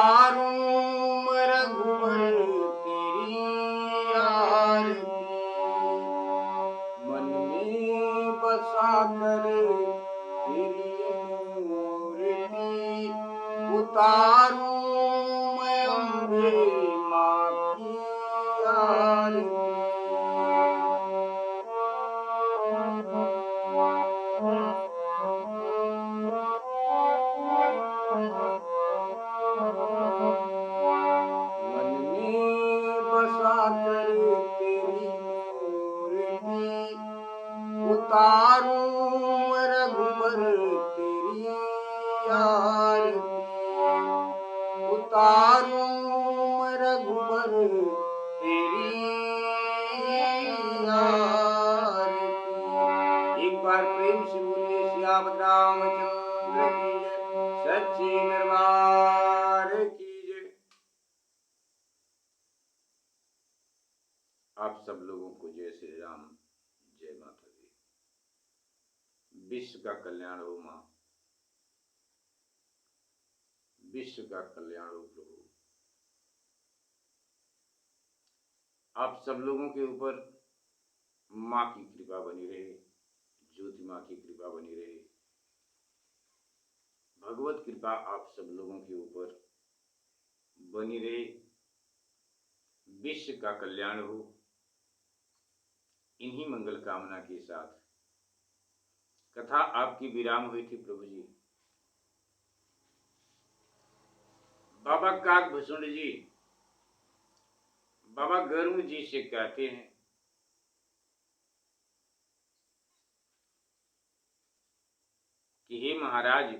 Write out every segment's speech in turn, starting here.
उतारूं रघुबर तेरी आरती, मन में बसा कर तेरी मूर्ति, उतारूं मैं अम्बे माँ की आरती। मन में बसा कर तेरी मूर्ति, उतारूं रघुबर तेरी आरती, उतारूं रघुबर तेरी आरती। एक बार प्रेम से बोलिए श्याम रामचंद्र की जय, सच्चे दरबार की जय। आप सब लोगों को जय श्री राम, जय माता दी। विश्व का कल्याण हो मां, विश्व का कल्याण हो प्रभु। आप सब लोगों के ऊपर मां की कृपा बनी रहे, ज्योति मां की कृपा बनी रहे, भगवत कृपा आप सब लोगों के ऊपर बनी रहे, विश्व का कल्याण हो। इन्हीं मंगल कामना के साथ कथा आपकी विराम हुई थी प्रभु जी। बाबा काकभूषण जी बाबा गरुड़ जी से कहते हैं कि हे महाराज,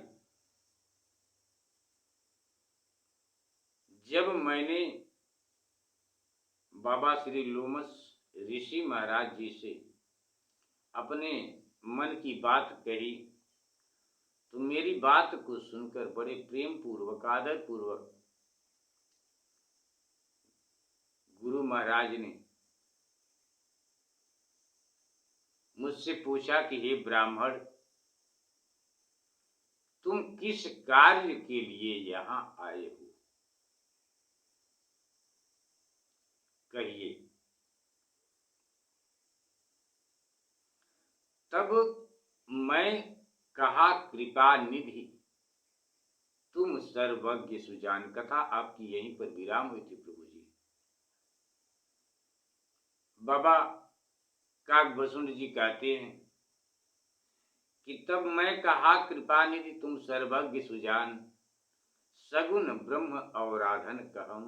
जब मैंने बाबा श्री लोमस ऋषि महाराज जी से अपने मन की बात कही तो मेरी बात को सुनकर बड़े प्रेम पूर्वक, आदर पूर्वक गुरु महाराज ने मुझसे पूछा कि हे ब्राह्मण, तुम किस कार्य के लिए यहां आए हो, कहिए। तब मैं कहा, कृपा निधि तुम सर्वज्ञ सुजान। कथा आपकी यहीं पर विराम हुई थी प्रभु जी। बाबा काकभूषण जी कहते हैं कि तब मैं कहा, कृपा निधि तुम सर्वज्ञ सुजान, सगुन ब्रह्म अवराधन कहूं,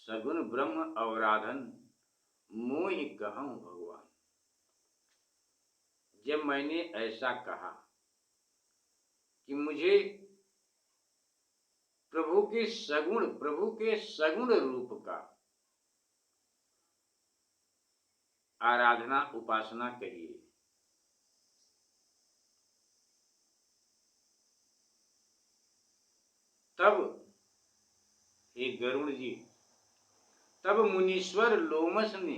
सगुन ब्रह्म अवराधन मोहि कहूं भगवान। जब मैंने ऐसा कहा कि मुझे प्रभु के सगुण रूप का आराधना उपासना करिए, तब हे गरुड़ जी, तब मुनीश्वर लोमस ने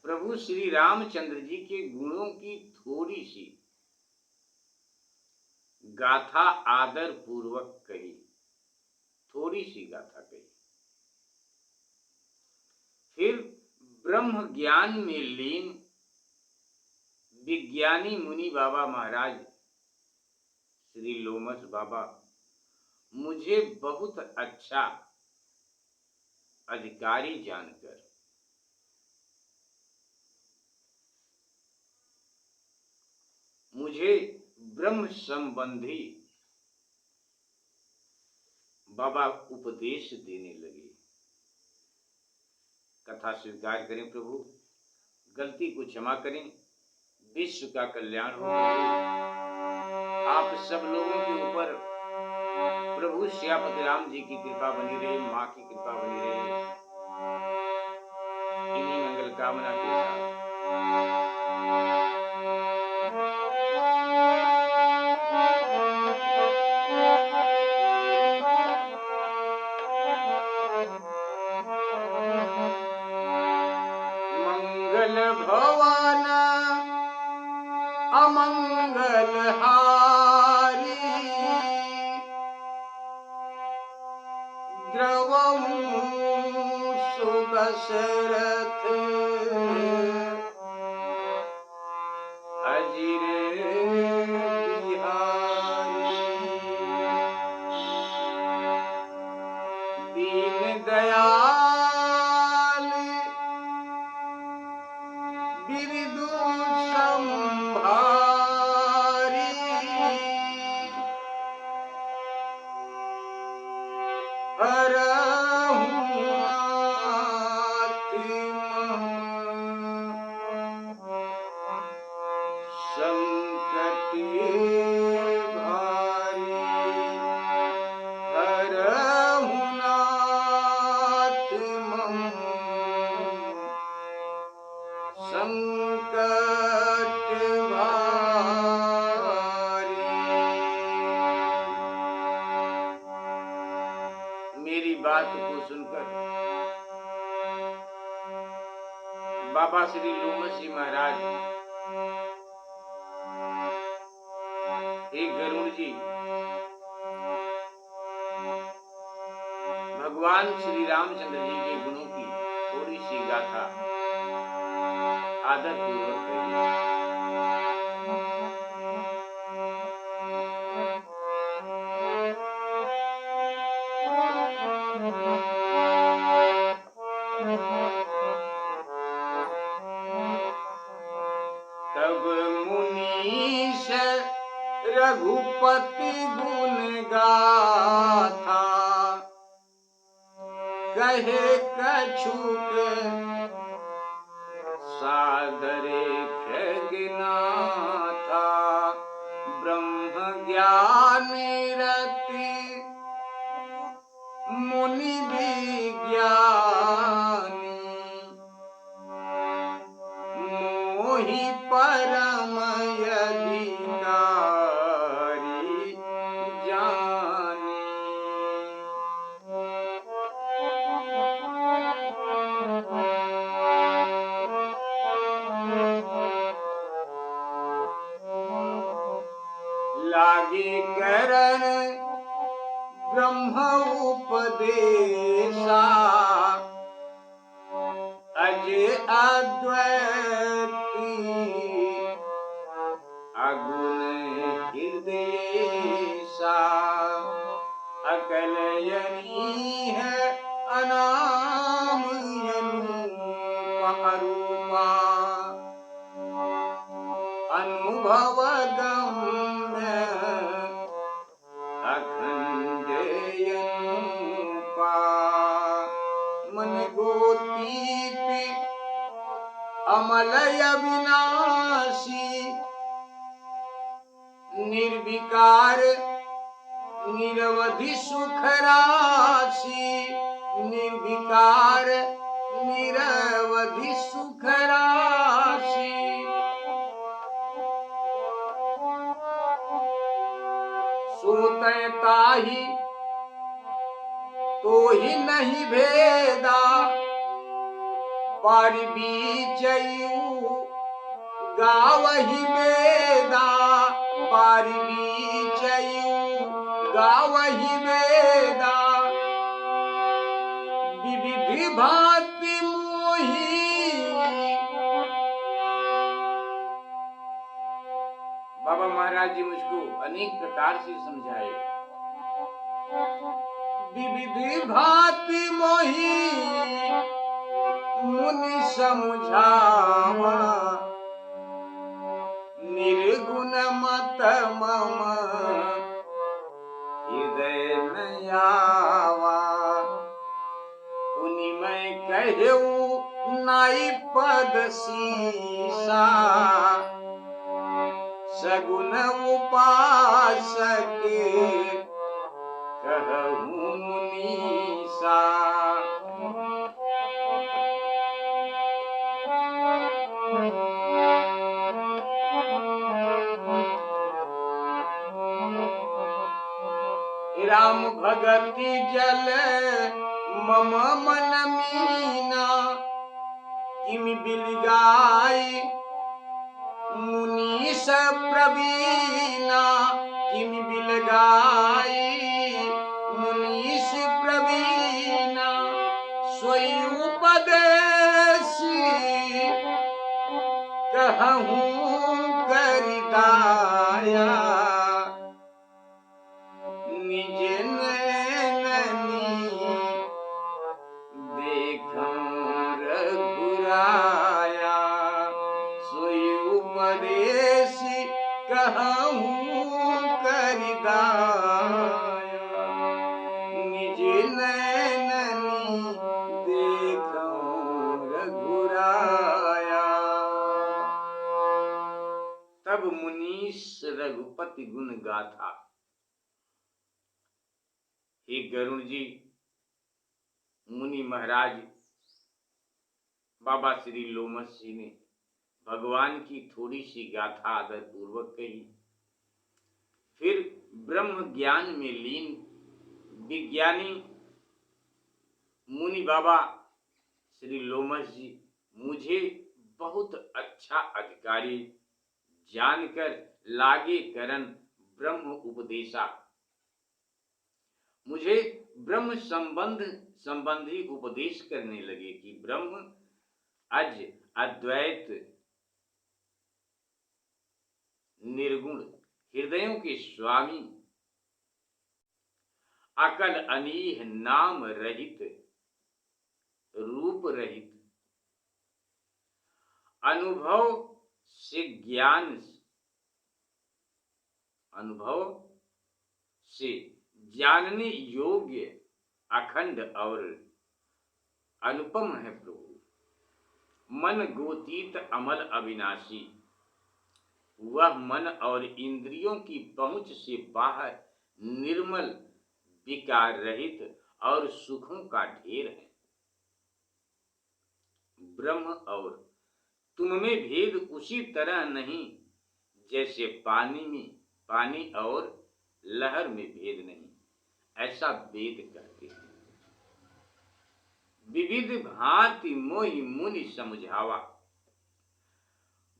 प्रभु श्री रामचंद्र जी के गुणों की थोड़ी सी गाथा आदर पूर्वक कही, थोड़ी सी गाथा कही। फिर ब्रह्म ज्ञान में लीन विज्ञानी मुनि बाबा महाराज श्री लोमस बाबा मुझे बहुत अच्छा अधिकारी जानकर मुझे ब्रह्म संबंधी बाबा उपदेश देने लगे। कथा स्वीकार करें प्रभु, गलती को क्षमा करें, विश्व का कल्याण हो। आप सब लोगों के ऊपर प्रभु श्यापति राम जी की कृपा बनी रहे, माँ की कृपा बनी रहे, इन्हीं मंगल कामना के साथ मंगल भवन अमंगल हारी, द्रवहूँ सुदशरथ अजिर बिहारी दीन दयाल बिरदु संभारी हरहु नाथ संकट भारी हरहु नाथ संकट भारी। मेरी बात को सुनकर बाबा श्री लोमश जी महाराज एक गरुड़ जी भगवान श्री रामचंद्र जी के गुणों की थोड़ी सी गाथा आदर पूर्वक कही। तब मुनीश रघुपति गुण गाथा कहे कछुक सादरे खगनाथा ब्रह्म ज्ञान रति मुनि विज्ञानी मोहि परम अधिकारी जानी। लागे करन ब्रह्म उपदेशा अज अद्वैती अगुण हृदयेशा अकल यनी है अनाम अरूपा अनुभव गम्य अखंड अनुपा मन गोतीत अमलय विनाशी निर्विकार निरवधि सुख राशि निर्विकार निरवधि सुख राशि। सोतय ताहि तो ही नहीं भेदा पारि बीचयु गावहि वेदा पारि बीचयु गावहि वेदा विविधि भांति मोहि बाबा महाराज जी मुझको अनेक प्रकार से समझाए। विविधि भांति मोहि मुनि समझावा निर्गुण मत मम हृदय नयावा पुनि मैं कहूँ नाई पद सीसा सगुन उपासक कहूँ मुनीसा। राम भगति जल मम मन मीना किमि बिलगाई मुनीश प्रवीणा किमि बिलगाई मुनीश प्रवीणा। कहूँ करिदाया निज नैननी देखूं रघुराया सोई उपदेश कहूँ करिदाया निज नैननी देखूं रघुराया। तब मुनीश रघुपति गुण गाथा। हे गरुण जी, मुनि महाराज बाबा श्री लोमश जी ने भगवान की थोड़ी सी गाथा आदर पूर्वक कही। फिर ब्रह्म ज्ञान में लीन विज्ञानी मुनि बाबा श्री लोमश जी मुझे बहुत अच्छा अधिकारी जानकर लागे करन ब्रह्म उपदेशा। मुझे ब्रह्म संबंधी उपदेश करने लगे कि ब्रह्म अज अद्वैत निर्गुण हृदयों के स्वामी अकल अनीह नाम रहित रूप रहित अनुभव से जानने योग्य अखंड और अनुपम है प्रभु। मन गोतीत अमल अविनाशी, वह मन और इंद्रियों की पहुंच से बाहर निर्मल विकार रहित और सुखों का ढेर है। ब्रह्म और तुम में भेद उसी तरह नहीं जैसे पानी और लहर में भेद नहीं, ऐसा वेद कहते हैं। विविध भांति मोहि मुनि समझावा।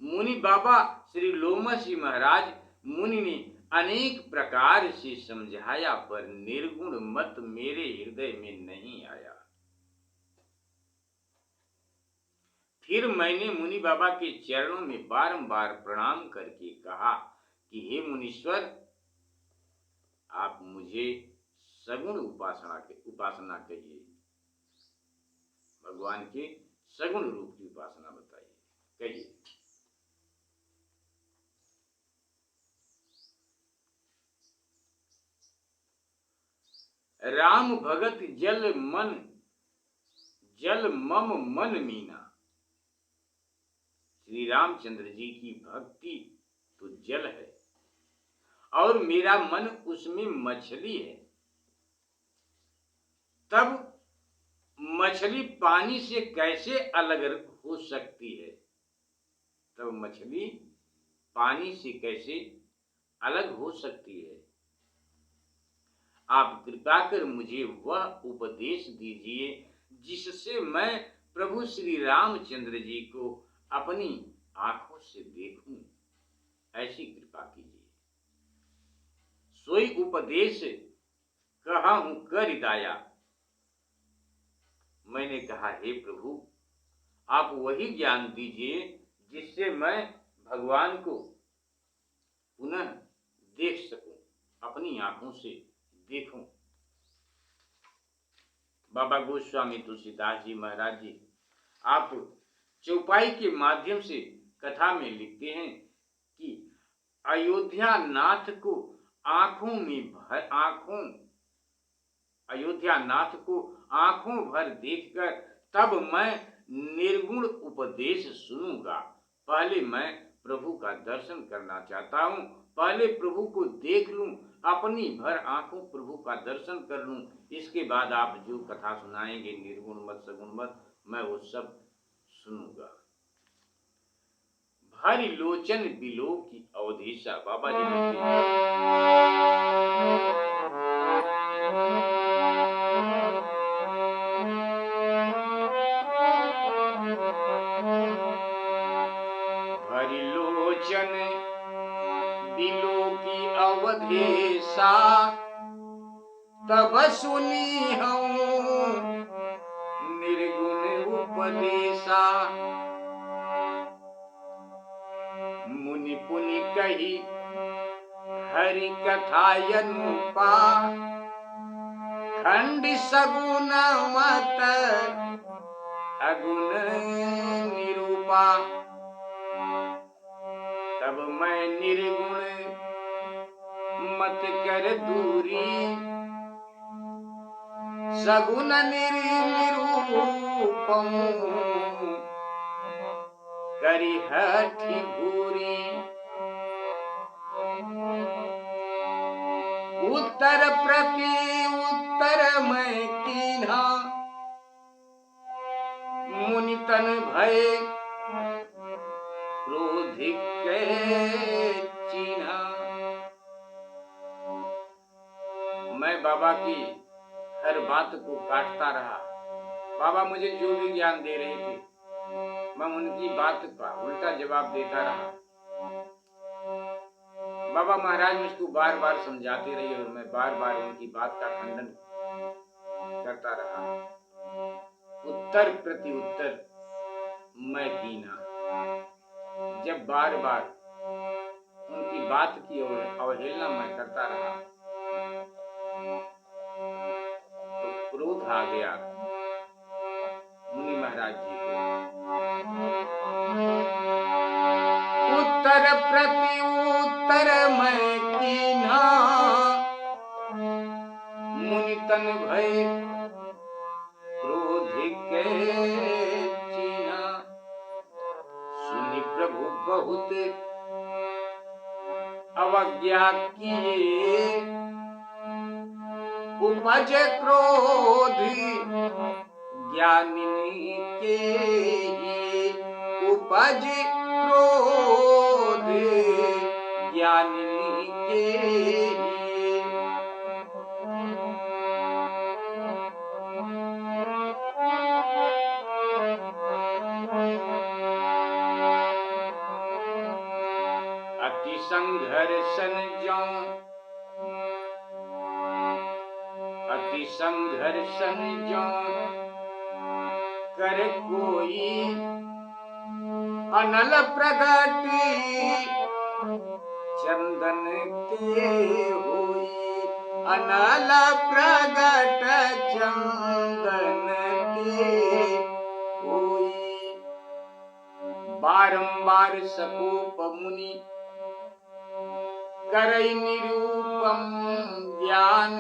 मुनि बाबा श्री लोमश जी महाराज मुनि ने अनेक प्रकार से समझाया, पर निर्गुण मत मेरे हृदय में नहीं आया। फिर मैंने मुनि बाबा के चरणों में बारंबार प्रणाम करके कहा कि हे मुनीश्वर, आप मुझे सगुण उपासना कहिए, भगवान के सगुण रूप की उपासना बताइए, कहिए। राम भगत जल मम मन मीना। श्री रामचंद्र जी की भक्ति तो जल है और मेरा मन उसमें मछली है। तब मछली पानी से कैसे अलग हो सकती है? तब मछली पानी से कैसे अलग हो सकती है? आप कृपा कर मुझे वह उपदेश दीजिए जिससे मैं प्रभु श्री रामचंद्र जी को अपनी आंखों से देखूं, ऐसी कृपा कीजिए। सोई उपदेश कहूं करिदाया। मैंने कहा, हे प्रभु, आप वही ज्ञान दीजिए जिससे मैं भगवान को पुनः देख सकूं, अपनी आंखों से देखूं। बाबा गोस्वामी तुलसीदास जी महाराज जी आप चौपाई के माध्यम से कथा में लिखते हैं कि अयोध्या नाथ को आंखों भर देखकर तब मैं निर्गुण उपदेश सुनूंगा। पहले मैं प्रभु का दर्शन करना चाहता हूँ, पहले प्रभु को देख लूं, अपनी भर आंखों प्रभु का दर्शन कर लूं, इसके बाद आप जो कथा सुनाएंगे निर्गुण मत सगुण मत, मैं वो सब सुनूंगा। भरी लोचन बिलो की अवधेशा। बाबा जी लिखते हैं, भरी लोचन बिलो की अवधेशा तब सुनी हूँ निर्गुण उपदेशा। पुनि कही हरि कथा अनुपा, खंड सगुन मत अगुण निरूपा। तब मैं निर्गुण मत कर दूरी, सगुन निरूपम करी हठी भूरी। उत्तर प्रति उत्तर मैं कीन्हा, मुनि तन भय क्रोधिक चीन्हा। मैं बाबा की हर बात को काटता रहा। बाबा मुझे जो भी ज्ञान दे रहे थे, मैं उनकी बात का उल्टा जवाब देता रहा। बाबा महाराज मुझको बार बार समझाते रहे और मैं बार बार उनकी बात का खंडन करता रहा। उत्तर प्रति उत्तर मैं कीना। जब बार बार उनकी बात की अवहेलना मैं करता रहा तो क्रोध आ गया मुनि महाराज जी को। उत्तर प्रति उत्तर मैं कीन्हा, मुनि तन भय क्रोधिक चीन्हा। सुनि प्रभु बहुत अवज्ञा किए, उपज क्रोध ज्ञानी के ही। उपज क्रोध ज्ञानी के ही। अति संघर्षण ज्यों अति संघर्षण ज्यों कर कोई, अनल प्रगति चंदन के होई। अनल प्रगट चंदन के होई। बारंबार सकोप मुनि करई निरूपम ज्ञान,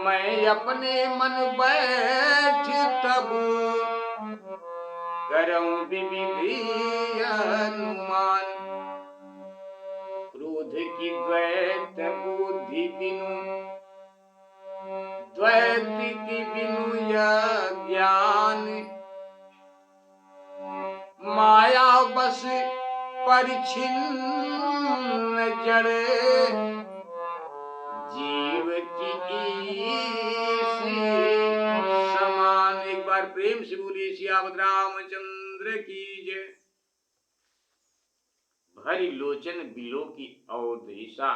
मैं अपने मन बैठ तब करऊं विविधि अनुमान। क्रोध की द्वैत बुद्धि बिनु, द्वैत की बिनु यह ज्ञान। माया बस परिछिन्न जड़, जीव की ईसी समान। एक बार प्रेम से बोलिए सियावत रामचंद्र की जय। भरी लोचन बिलो की अवधेशा,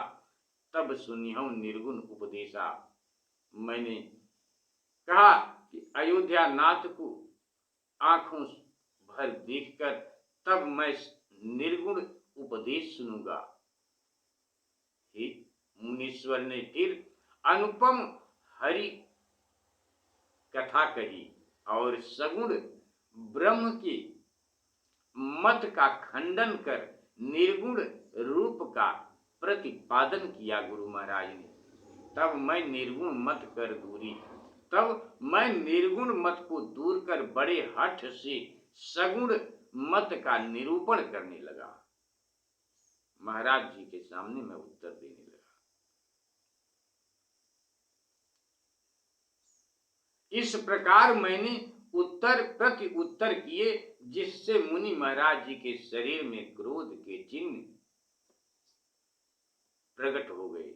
तब सुनिहु निर्गुण उपदेशा। मैंने कहा कि अयोध्या नाथ को आंखों भर देखकर तब मैं निर्गुण उपदेश सुनूंगा। मुनीश्वर ने फिर अनुपम हरि कथा कही और सगुण ब्रह्म के मत का खंडन कर निर्गुण रूप का प्रतिपादन किया गुरु महाराज ने। तब मैं निर्गुण मत कर दूरी, तब मैं निर्गुण मत को दूर कर बड़े हठ से सगुण मत का निरूपण करने लगा। महाराज जी के सामने मैं उत्तर देने लगा। इस प्रकार मैंने उत्तर प्रति उत्तर किए, जिससे मुनि महाराज जी के शरीर में क्रोध के चिन्ह प्रकट हो गए।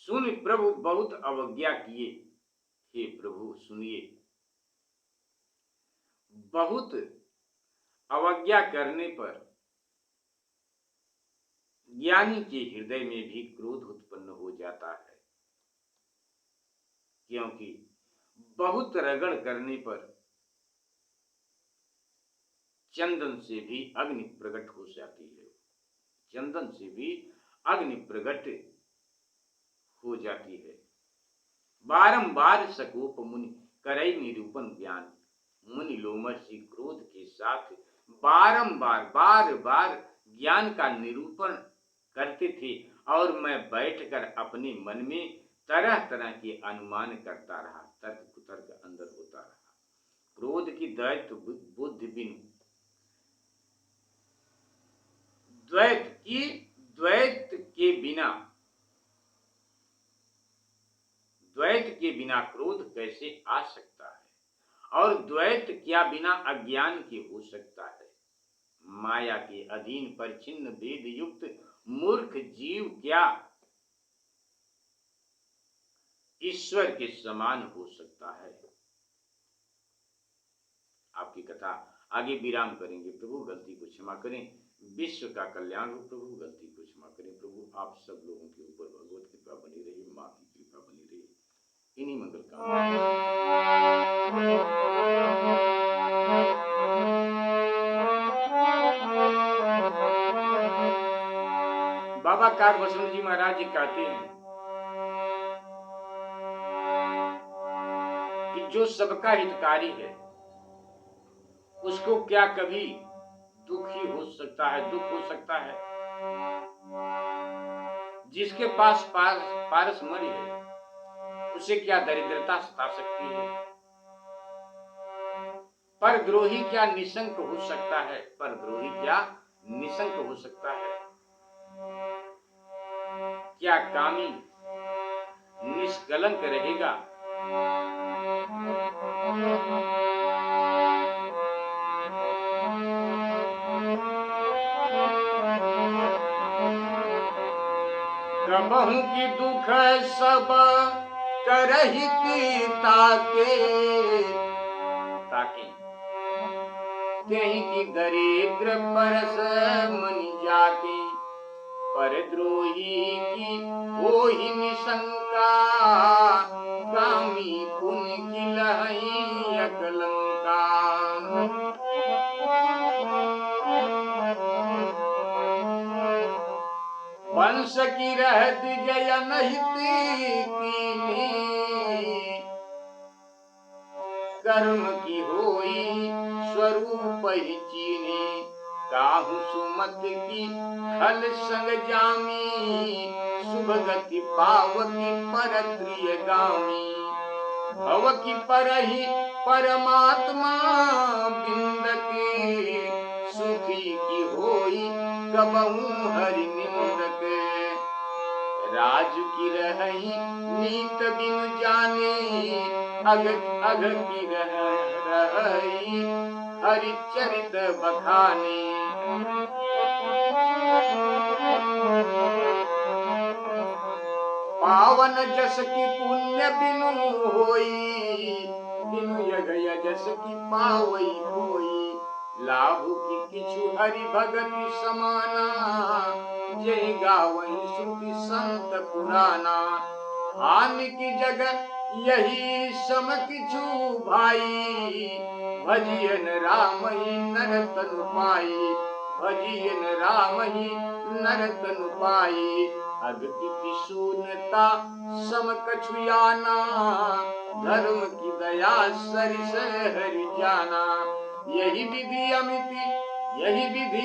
सुन प्रभु बहुत अवज्ञा किए। हे प्रभु सुनिए, बहुत अवज्ञा करने पर ज्ञानी के हृदय में भी क्रोध उत्पन्न हो जाता है, क्योंकि बहुत रगड़ करने पर चंदन से भी अग्नि प्रकट हो जाती है, चंदन से भी अग्नि प्रकट हो जाती है। बारंबार सकोप मुनि करई निरूपण ज्ञान, मुनि लोमसी क्रोध के साथ बारंबार बार बार ज्ञान का निरूपण करते थे और मैं बैठकर अपने मन में तरह तरह के अनुमान करता रहा, तर्क कुतर्क अंदर होता रहा। क्रोध की द्वैत बुद्धि बिन, द्वैत के बिना क्रोध कैसे आ सकता है, और द्वैत क्या बिना अज्ञान के हो सकता है। माया के अधीन परिचिन्न भेद युक्त मूर्ख जीव क्या ईश्वर के समान हो सकता है। आपकी कथा आगे विराम करेंगे। प्रभु गलती को क्षमा करें, विश्व का कल्याण हो। प्रभु गलती को क्षमा करें। प्रभु आप सब लोगों के ऊपर भगवत कृपा बनी रही, माँ की कृपा बनी रही। इन्हीं मंगल कामना बाबा कारभूषण जी महाराज जी कहते हैं कि जो सबका हितकारी है उसको क्या कभी दुखी हो सकता है, दुख हो सकता है। जिसके पास पारसमणि है उसे क्या दरिद्रता सता सकती है। परद्रोही क्या निशंक हो सकता है, परद्रोही क्या निशंक हो सकता है। क्या कामी निष्कलंक रहेगा। कबहू की दुख सब करहित ताके, तेहि की दरिद्र परस मनि जाके। परद्रोही की होहि निशंका, कामी पुण्य की लहई अकलंका। वंश की रहत जय नहित कीनी, कर्म की होई स्वरूप ही चीनी। काहू सुमत की खल संग जामी, शुभ गति पावकी पर प्रिय गामी। भव की परहि परमात्मा बिंदके, सुखी की होई कबहू हरि निंदक। राजु की रहई नीत बिनु जाने, अग अग की रहई हरि चरित बखाने। पावन जस की पुण्य बिनु होई, बिनु यग यजस की पावई होई। लाभु की किछु हरि भगति समाना, जय गावई श्रुति संत पुराना। हानि की जगह यही सम किछु भाई, भजियन राम ही नर तनु पाई। भजियन राम ही नर तनु पाई। अग की शून्यता सम कछु याना, धर्म की दया सरिस हरि जाना। यही विधि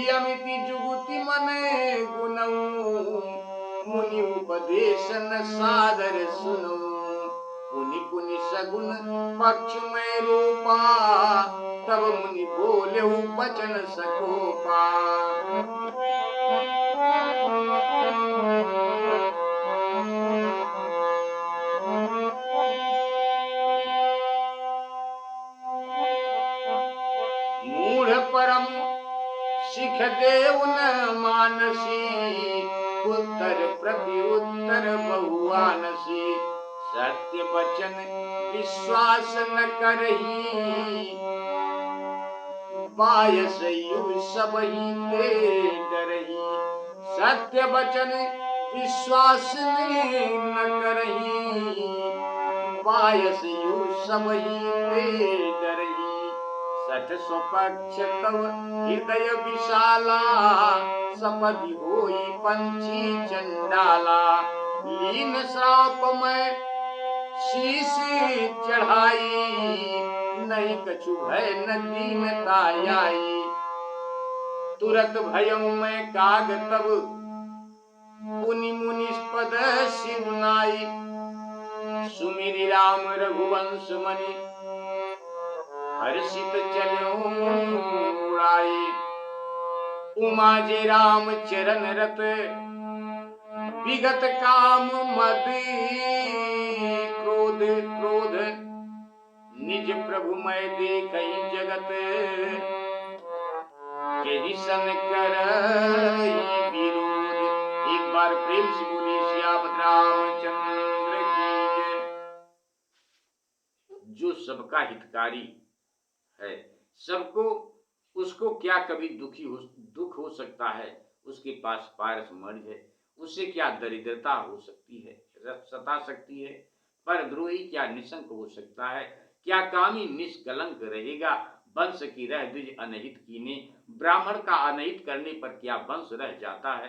अमिति जुगुति मने गुनऊ, मुनि उपदेशन सादर सुनो। पुनि पुनि सगुन पक्ष में रूपा, तब मुनि बोले वचन सकोपा। मूढ़ परम सिख देव न मानसी, उत्तर प्रति उत्तर बहुआनसी। सत्य वचन विश्वास न करही, बायस यु सबही ते डरही। सत्य वचन विश्वास न करही, बायस यु सबही ते डरही। सठ स्वपक्ष तव हृदय विशाला, सपदि होई पंछी चंडाला। लीन श्राप में शीश चढ़ाई, नहीं कछु भय न दीनता आई। तुरत भयउ में काग तब पुनि मुनिस्पद सिरुनाई। सुमिरि राम रघुवंश मनि, हर्षित चलो उड़ाई। उमा जे राम चरण रत, विगत काम मद क्रोध क्रोध। निज प्रभु मैं देखहि जगत, केहि सन करहि विरोध। एक बार प्रेम से बोली सियावत रामचंद्र की जय। जो सबका हितकारी है, सबको, उसको क्या कभी दुख हो सकता है? उसके पास पारस मर्ज है, उससे क्या दरिद्रता हो सकती है, सता सकती है? परद्रोही क्या निशंक हो सकता है? क्या कामी निष्कलंक रहेगा? वंश की रह द्विज अनहित कीने, ब्राह्मण का अनहित करने पर क्या वंश रह जाता है?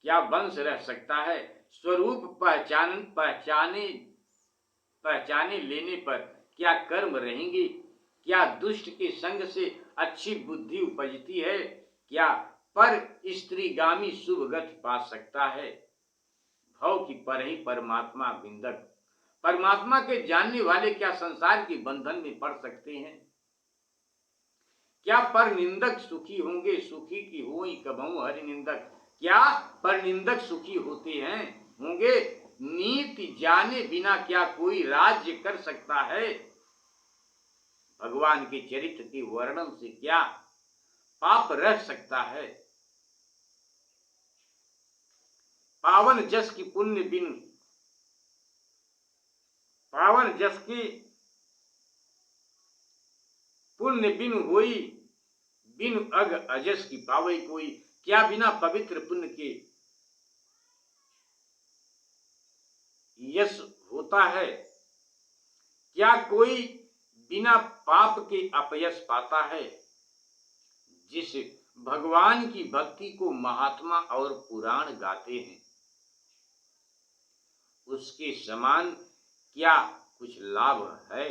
क्या वंश रह सकता है? स्वरूप पहचाने लेने पर क्या कर्म रहेंगे? क्या दुष्ट के संग से अच्छी बुद्धि उपजती है? क्या पर स्त्रीगामी शुभ गति पा सकता है? भव की पर ही परमात्मा बिंदक, परमात्मा के जानने वाले क्या संसार के बंधन में पड़ सकते हैं? क्या पर निंदक सुखी होंगे? सुखी की होई कबहु हरि निंदक। क्या पर निंदक सुखी होते हैं, होंगे? नीति जाने बिना क्या कोई राज्य कर सकता है? भगवान के चरित्र के वर्णन से क्या पाप रह सकता है? पावन जस की पुण्य बिन, पावन जस की पुण्य बिन होई, बिन अग अजस की पावई कोई। क्या बिना पवित्र पुण्य के यश होता है? क्या कोई बिना पाप के अपयश पाता है? जिस भगवान की भक्ति को महात्मा और पुराण गाते हैं, उसके समान क्या कुछ लाभ है?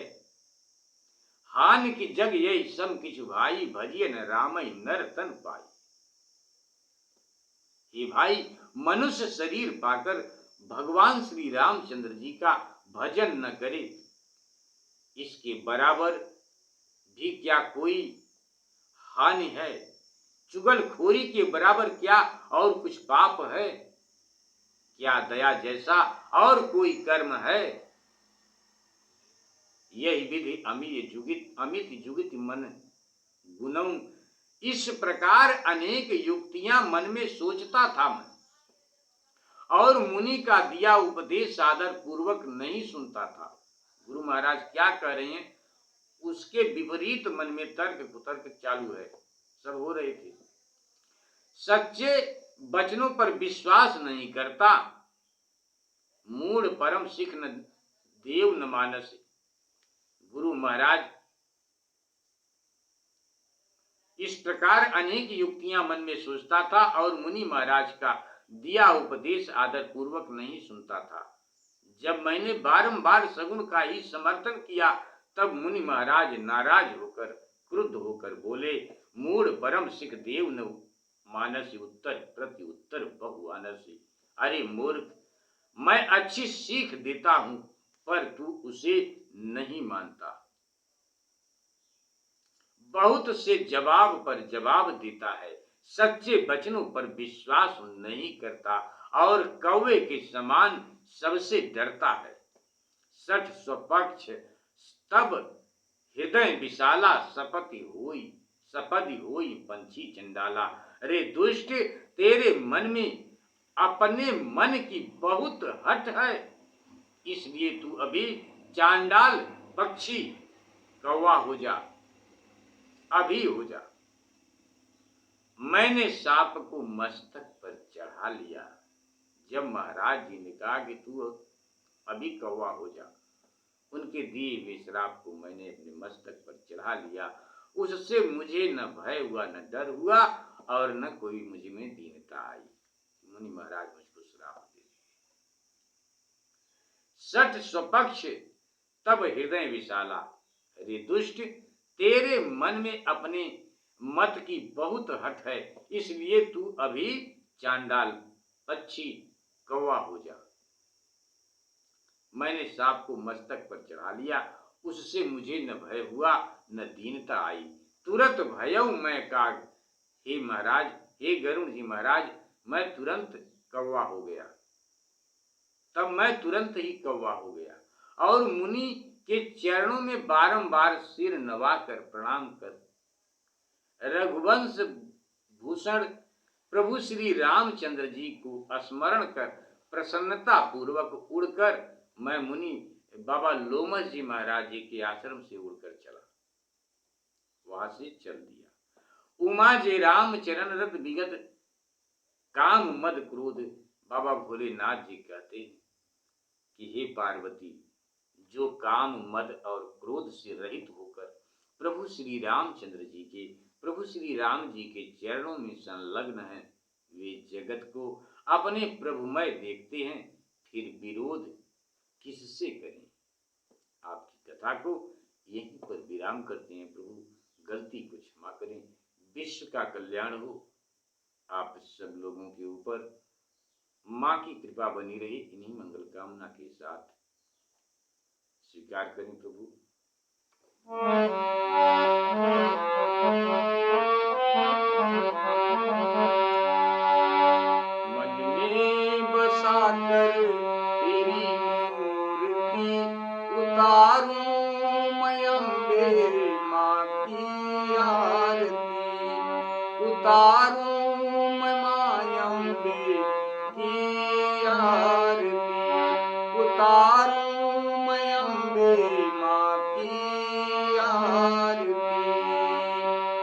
हान की जग यही सम किछु भाई, भजिए न रामई नर तन पाई। ये भाई, मनुष्य शरीर पाकर भगवान श्री रामचंद्र जी का भजन न करे, इसके बराबर भी क्या कोई हानि है? चुगलखोरी के बराबर क्या और कुछ पाप है? क्या दया जैसा और कोई कर्म है? यही विधि अमित जुगित मन गुणों। इस प्रकार अनेक युक्तियां मन में सोचता था मैं, और मुनि का दिया उपदेश आदर पूर्वक नहीं सुनता था। गुरु महाराज क्या कह रहे हैं, उसके विपरीत मन में तर्क कुतर्क चालू है, सब हो रहे थे। सच्चे वचनों पर विश्वास नहीं करता, मूढ़ परम सिख न देव न मानस। गुरु महाराज इस प्रकार अनेक युक्तियां मन में सोचता था और मुनि महाराज का दिया उपदेश आदर पूर्वक नहीं सुनता था। जब मैंने बारंबार सगुन का ही समर्थन किया, तब मुनि महाराज नाराज होकर क्रुद्ध होकर बोले, मूढ़ परम सिख देव न मानसी, उत्तर प्रति उत्तर बहुआनसी। अरे मूर्ख, मैं अच्छी सीख देता हूं, पर तू उसे नहीं मानता। बहुत से जवाब पर जवाब देता है, सच्चे वचनों पर विश्वास नहीं करता और कौवे के समान सबसे डरता है। सठ स्वपक्ष तब हृदय विशाला, सपदि होई पंछी चंडाला। रे दुष्ट, तेरे मन में अपने मन की बहुत हट है, इसलिए तू अभी चांडाल पक्षी कौवा हो जा, अभी हो जा। मैंने सांप को मस्तक पर चढ़ा लिया। जब महाराज जी ने कहा कि तू अभी कौवा हो जा, उनके दिए हुए श्राप को मैंने अपने मस्तक पर चढ़ा लिया। उससे मुझे न भय हुआ, न डर हुआ, और न कोई मुझ में दीनता आई। मुनि महाराज मुझको श्राप दे। सठ स्वपक्ष तब हृदय विशाला। रे दुष्ट, तेरे मन में अपने मत की बहुत हठ है, इसलिए तू अभी चांडाल पक्षी कौवा हो जा। मैंने सांप को मस्तक पर चढ़ा लिया, उससे मुझे न भय हुआ, न दीनता आई। तुरंत भयऊ मैं काग। हे महाराज, हे गरुण जी महाराज, मैं तुरंत कौवा हो गया। तब मैं तुरंत ही कौवा हो गया और मुनि के चरणों में बारंबार सिर नवाकर प्रणाम कर रघुवंश भूषण प्रभु श्री रामचंद्र जी को स्मरण कर प्रसन्नता पूर्वक उड़कर मैं मुनि बाबा लोमस जी महाराज जी के आश्रम से उड़कर चला, वहां से चल दिया। उमा जे राम चरण रत विगत काम मद क्रोध। बाबा भोलेनाथ जी कहते हैं कि हे पार्वती, जो काम मद और क्रोध से रहित होकर प्रभु श्री राम जी के चरणों में संलग्न हैं, वे जगत को अपने प्रभुमय देखते हैं, फिर विरोध किससे करें। आपकी कथा को यहीं पर विराम करते हैं। प्रभु गलती को क्षमा करें, विश्व का कल्याण हो आप सब लोगों के ऊपर। माँ की कृपा बनी रही, इन्हीं मंगल कामना के साथ स्वीकार करें प्रभु। मन में बसाकर तेरी मूर्ति उतारूं मैं अम्बे माँ की आरती, उतारूं मैं माँ अम्बे की आरती, उतारूं मैं अम्बे माँ की आरती।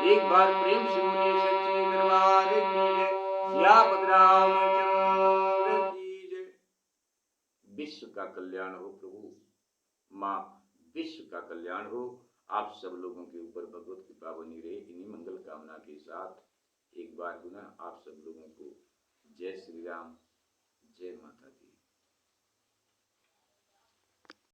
एक बार प्रेम से बोलिए सच्चे दरबार की जय, सियापत रामचंद्र की जय। विश्व का कल्याण हो प्रभु, माँ विश्व का कल्याण हो आप सब लोगों के ऊपर भगवत कृपा बनी रहे, इन्हीं मंगल कामना के साथ एक बार पुनः आप सब लोगों को जय श्री राम, जय माता दी।